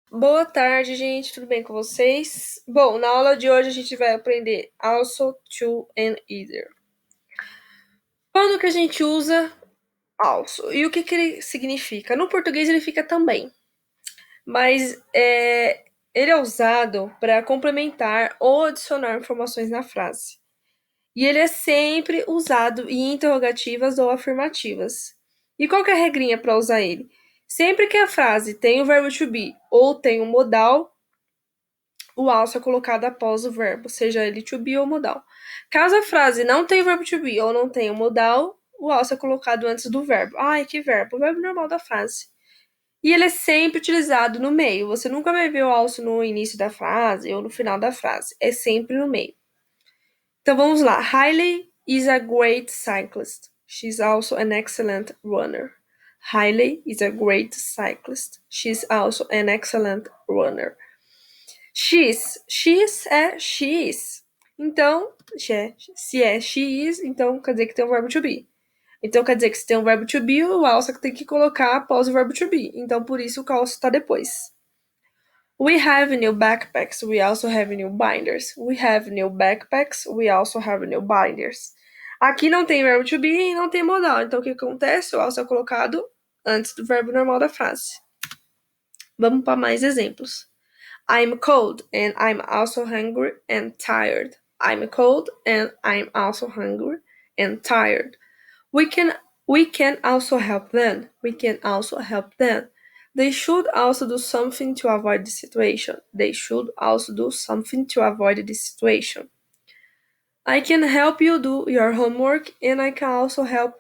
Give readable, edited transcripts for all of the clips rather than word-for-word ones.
Boa tarde, gente. Tudo bem com vocês? Bom, na aula de hoje a gente vai aprender also, to and either. Quando que a gente usa also? E o que ele significa? No português ele fica também, mas ele é usado para complementar ou adicionar informações na frase. E ele é sempre usado em interrogativas ou afirmativas. E qual que é a regrinha para usar ele? Sempre que a frase tem o verbo to be ou tem o modal, o also é colocado após o verbo, seja ele to be ou modal. Caso a frase não tenha o verbo to be ou não tenha o modal, o also é colocado antes do verbo. Ai, que verbo? O verbo normal da frase. E ele é sempre utilizado no meio. Você nunca vai ver o also no início da frase ou no final da frase. É sempre no meio. Então vamos lá. Hailey is a great cyclist. She's also an excellent runner. Hailey is a great cyclist. She's also an excellent runner. X é X. Então, se é X, então quer dizer que tem um verbo to be. Então quer dizer que se tem um verbo to be, o also tem que colocar após o verbo to be. Então por isso o also está depois. We have new backpacks. We also have new binders. We have new backpacks. We also have new binders. Aqui não tem verbo to be e não tem modal. Então o que acontece? O also é colocado antes do verbo normal da frase. Vamos para mais exemplos. I'm cold and I'm also hungry and tired. I'm cold and I'm also hungry and tired. We can also help them. We can also help them. They should also do something to avoid the situation. They should also do something to avoid the situation. I can help you do your homework and I can also help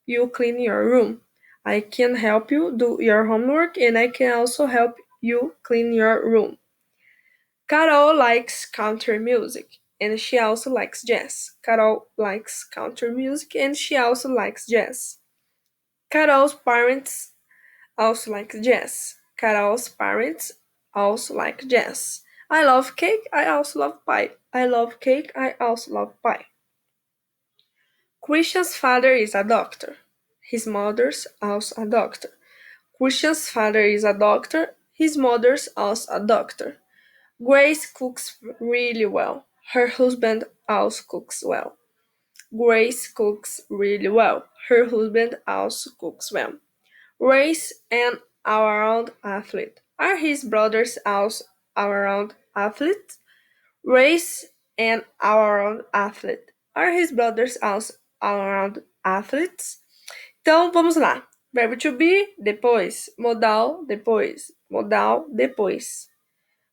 you clean your room. I can help you do your homework and I can also help you clean your room. Carol likes country music and she also likes jazz. Carol likes country music and she also likes jazz. Carol's parents also like jazz. Carol's parents also like jazz. I love cake, I also love pie. I love cake, I also love pie. Christian's father is a doctor. His mother's also a doctor. Christian's father is a doctor. His mother's also a doctor. Grace cooks really well. Her husband also cooks well. Grace cooks really well. Her husband also cooks well. Race and all-around athlete. Are his brothers also all-around athletes? Race and all-around athlete. Are his brothers also all-around athletes? Então, vamos lá. Verbo to be, depois. Modal, depois. Modal, depois.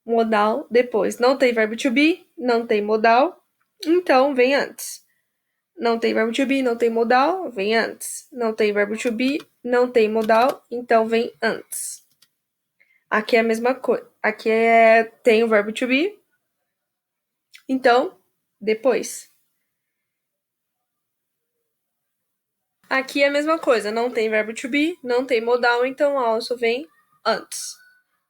Modal, depois. Não tem verbo to be, não tem modal, então vem antes. Não tem verbo to be, não tem modal, vem antes. Não tem verbo to be, não tem modal, então vem antes. Aqui é a mesma coisa. Aqui tem o verbo to be, então depois. Aqui é a mesma coisa. Não tem verbo to be, não tem modal, então also vem antes.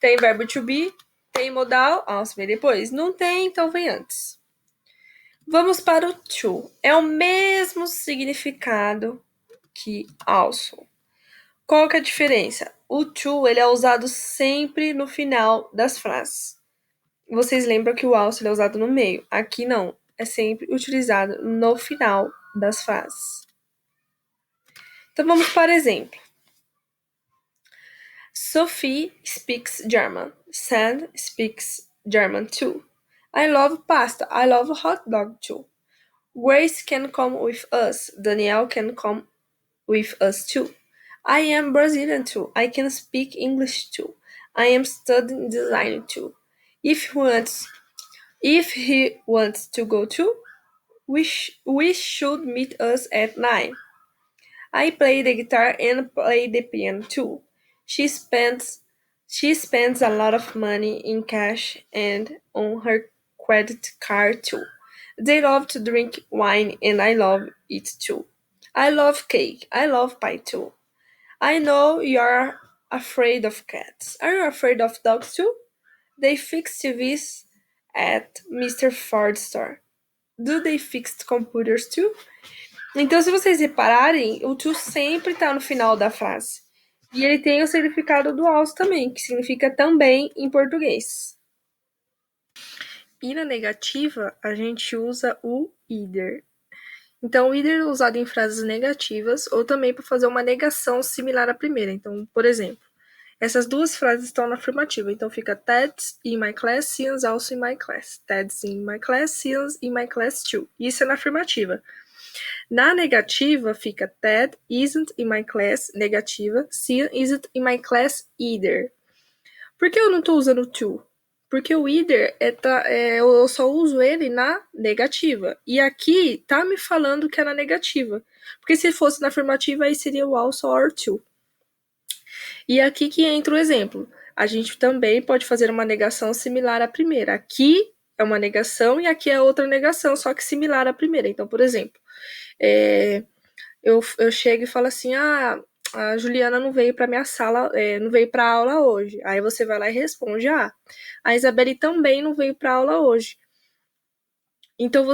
Tem verbo to be, tem modal, also vem depois. Não tem, então vem antes. Vamos para o to. É o mesmo significado que also. Qual que é a diferença? O to ele é usado sempre no final das frases. Vocês lembram que o also ele é usado no meio. Aqui não. É sempre utilizado no final das frases. Então vamos para exemplo. Sophie speaks German. Sand speaks German too. I love pasta. I love hot dog too. Grace can come with us. Danielle can come with us too. I am Brazilian too. I can speak English too. I am studying design too. If he wants to go too, we should meet us at 9. I play the guitar and play the piano too. She spends a lot of money in cash and on her credit card too. They love to drink wine and I love it too. I love cake. I love pie too. I know you're afraid of cats. Are you afraid of dogs too? They fix TVs at Mr. Ford's store. Do they fix computers too? Então, se vocês repararem, o to sempre tá no final da frase. E ele tem o significado do also também, que significa também em português. E na negativa, a gente usa o either. Então, o either é usado em frases negativas ou também para fazer uma negação similar à primeira. Então, por exemplo, essas duas frases estão na afirmativa. Então, fica Ted's in my class, Cian's also in my class. Ted's in my class, Cian's in my class too. Isso é na afirmativa. Na negativa, fica Ted isn't in my class, negativa. Cian isn't in my class either. Por que eu não estou usando to? Porque o either eu só uso ele na negativa. E aqui tá me falando que é na negativa. Porque se fosse na afirmativa, aí seria o also or to. E aqui que entra o exemplo. A gente também pode fazer uma negação similar à primeira. Aqui é uma negação e aqui é outra negação, só que similar à primeira. Então, por exemplo, eu chego e falo assim, a Juliana não veio para minha sala, não veio para aula hoje. Aí você vai lá e responde, a Isabelle também não veio para aula hoje. Então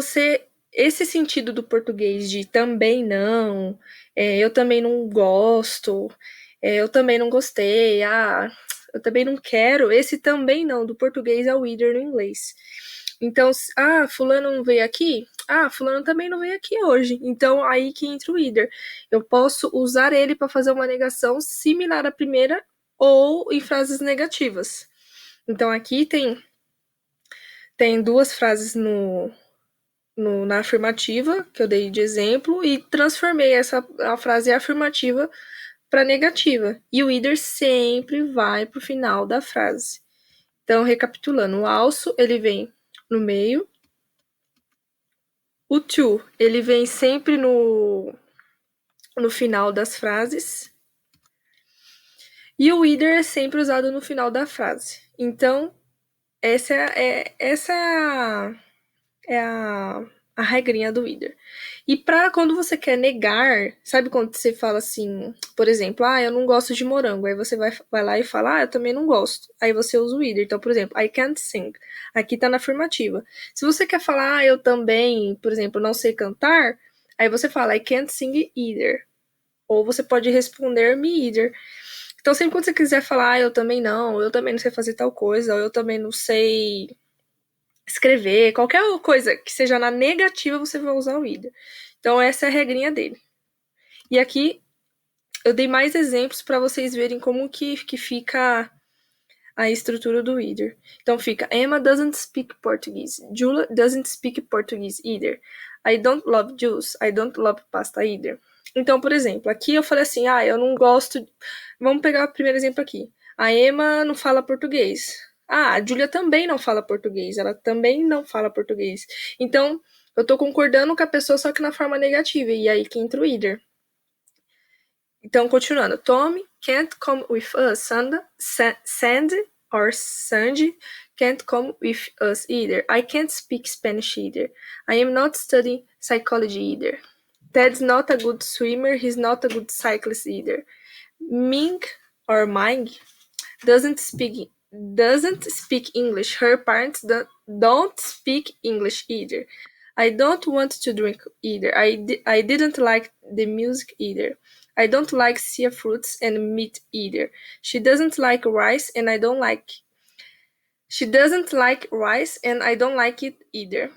esse sentido do português de também não, eu também não gosto, eu também não gostei, eu também não quero, esse também não do português é o either no inglês. Então, fulano não veio aqui? Fulano também não veio aqui hoje. Então, aí que entra o either. Eu posso usar ele para fazer uma negação similar à primeira ou em frases negativas. Então, aqui tem duas frases na afirmativa, que eu dei de exemplo, e transformei a frase afirmativa para negativa. E o either sempre vai para o final da frase. Então, recapitulando, o also, ele vem no meio. O to, ele vem sempre no final das frases. E o either é sempre usado no final da frase. Então, essa é a regrinha do either. E para quando você quer negar, sabe quando você fala assim, por exemplo, eu não gosto de morango, aí você vai lá e fala, eu também não gosto. Aí você usa o either. Então, por exemplo, I can't sing. Aqui tá na afirmativa. Se você quer falar, eu também, por exemplo, não sei cantar, aí você fala, I can't sing either. Ou você pode responder me either. Então, sempre quando você quiser falar, eu também não sei fazer tal coisa, ou eu também não sei escrever, qualquer coisa que seja na negativa, você vai usar o either. Então, essa é a regrinha dele. E aqui eu dei mais exemplos para vocês verem como que fica a estrutura do either. Então fica, Emma doesn't speak Portuguese. Julia doesn't speak Portuguese either. I don't love juice. I don't love pasta either. Então, por exemplo, aqui eu falei assim, eu não gosto... Vamos pegar o primeiro exemplo aqui. A Emma não fala português. A Julia também não fala português. Ela também não fala português. Então, eu tô concordando com a pessoa, só que na forma negativa. E aí que entra o either. Então, continuando. Tommy can't come with us. Sandy or Sandy can't come with us either. I can't speak Spanish either. I am not studying psychology either. Ted's not a good swimmer. He's not a good cyclist either. Ming or Ming doesn't speak English. Her parents don't speak English either. I don't want to drink either. I didn't like the music either. I don't like sea fruits and meat either. She doesn't like rice and I don't like it either.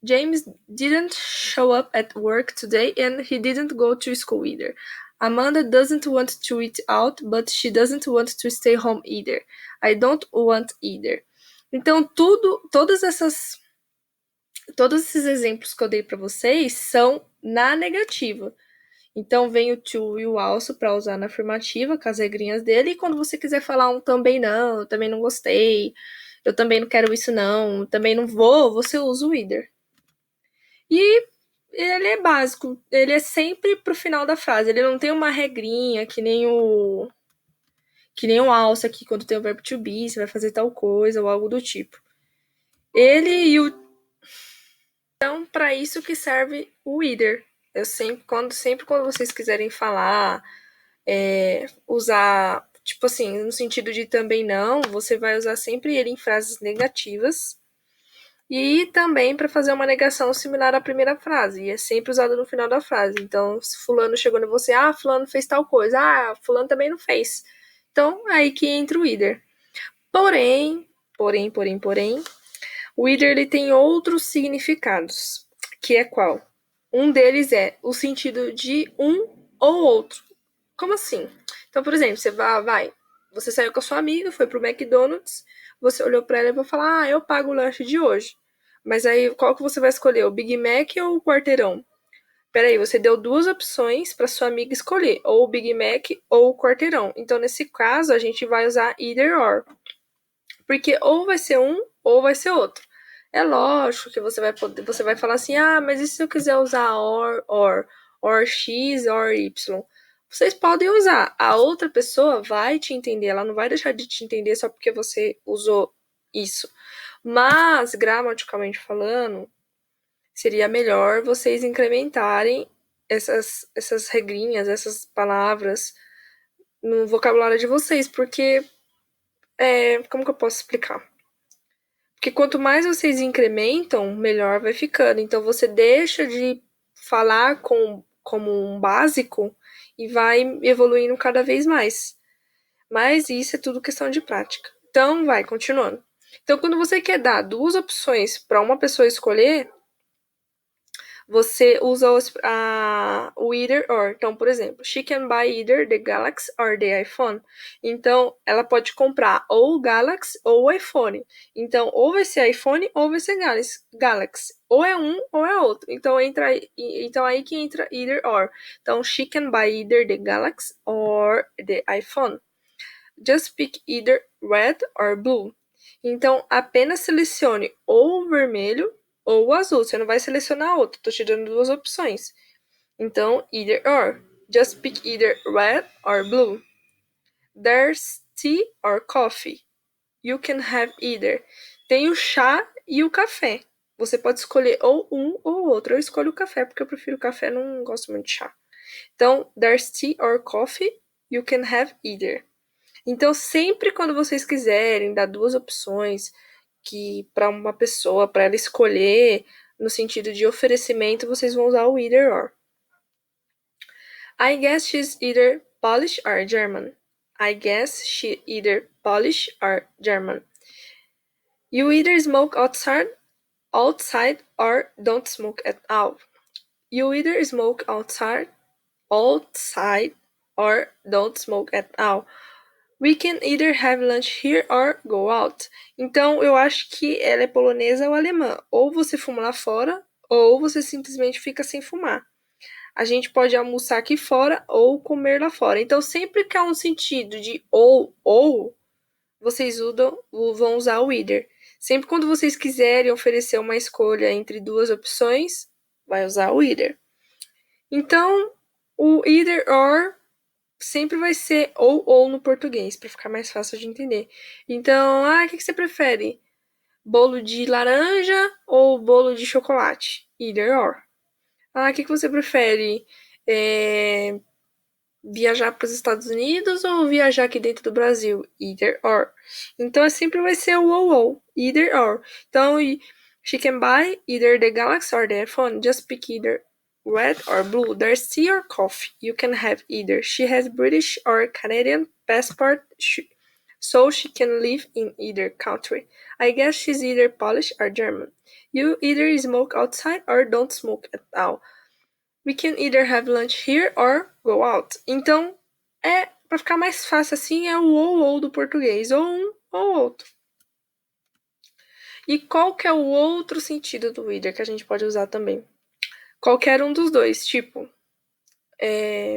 James didn't show up at work today and he didn't go to school either. Amanda doesn't want to eat out, but she doesn't want to stay home either. I don't want either. Então, todos esses exemplos que eu dei para vocês são na negativa. Então, vem o to e o also para usar na afirmativa, com as regrinhas dele. E quando você quiser falar um também não, eu também não gostei, eu também não quero isso não, também não vou, você usa o either. E ele é básico, ele é sempre pro final da frase, ele não tem uma regrinha que nem o also aqui, quando tem o verbo to be, você vai fazer tal coisa ou algo do tipo. Ele e o... Então, para isso que serve o either. Eu sempre quando vocês quiserem falar, usar, tipo assim, no sentido de também não, você vai usar sempre ele em frases negativas. E também para fazer uma negação similar à primeira frase, e é sempre usado no final da frase. Então, se fulano chegou em você, fulano fez tal coisa, fulano também não fez. Então, aí que entra o either. Porém, o either ele tem outros significados, que é qual? Um deles é o sentido de um ou outro. Como assim? Então, por exemplo, você saiu com a sua amiga, foi pro McDonald's, você olhou para ela e vai falar, eu pago o lanche de hoje. Mas aí, qual que você vai escolher, o Big Mac ou o quarteirão? Peraí, você deu duas opções para sua amiga escolher, ou o Big Mac ou o quarteirão. Então, nesse caso, a gente vai usar either or. Porque ou vai ser um ou vai ser outro. É lógico que você vai falar assim, mas e se eu quiser usar or x, or y? Vocês podem usar. A outra pessoa vai te entender, ela não vai deixar de te entender só porque você usou isso. Mas, gramaticalmente falando, seria melhor vocês incrementarem essas regrinhas, essas palavras no vocabulário de vocês, porque como que eu posso explicar? Porque quanto mais vocês incrementam, melhor vai ficando. Então você deixa de falar como um básico e vai evoluindo cada vez mais. Mas isso é tudo questão de prática. Então, continuando. Então, quando você quer dar duas opções para uma pessoa escolher, você usa o either or. Então, por exemplo, she can buy either the Galaxy or the iPhone. Então, ela pode comprar ou o Galaxy ou o iPhone. Então, ou vai ser iPhone ou vai ser Galaxy. Ou é um ou é outro. Então, aí que entra either or. Então, she can buy either the Galaxy or the iPhone. Just pick either red or blue. Então, apenas selecione ou o vermelho ou o azul. Você não vai selecionar outro. Tô te dando duas opções. Então, either or. Just pick either red or blue. There's tea or coffee. You can have either. Tem o chá e o café. Você pode escolher ou um ou outro. Eu escolho o café porque eu prefiro café, não gosto muito de chá. Então, there's tea or coffee. You can have either. Então, sempre quando vocês quiserem dar duas opções que para uma pessoa, para ela escolher no sentido de oferecimento, vocês vão usar o either or. I guess she's either Polish or German. I guess she either Polish or German. You either smoke outside or don't smoke at all. You either smoke outside or don't smoke at all. We can either have lunch here or go out. Então, eu acho que ela é polonesa ou alemã. Ou você fuma lá fora, ou você simplesmente fica sem fumar. A gente pode almoçar aqui fora ou comer lá fora. Então, sempre que há um sentido de ou, vocês vão usar o either. Sempre quando vocês quiserem oferecer uma escolha entre duas opções, vai usar o either. Então, o either or sempre vai ser ou no português, para ficar mais fácil de entender. Então, o que você prefere? Bolo de laranja ou bolo de chocolate? Either or. O que você prefere? Viajar para os Estados Unidos ou viajar aqui dentro do Brasil? Either or. Então, sempre vai ser o ou. Either or. Então, she can buy either the Galaxy or the iPhone. Just pick either red or blue. There's tea or coffee. You can have either. She has British or Canadian passport, so she can live in either country. I guess she's either Polish or German. You either smoke outside or don't smoke at all. We can either have lunch here or go out. Então, para ficar mais fácil assim, é o ou do português. Ou um ou outro. E qual que é o outro sentido do either que a gente pode usar também? Qualquer um dos dois. Tipo,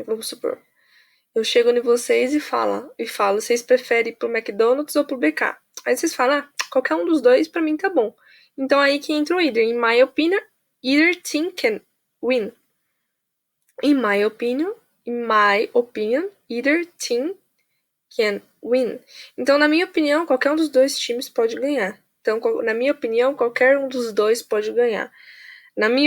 vamos supor, eu chego em vocês e falo, vocês preferem ir pro McDonald's ou pro BK? Aí vocês falam, qualquer um dos dois pra mim tá bom. Então aí que entra o either. In my opinion, either team can win. In my opinion, either team can win. Então, na minha opinião, qualquer um dos dois times pode ganhar. Então, na minha opinião, qualquer um dos dois pode ganhar. Na minha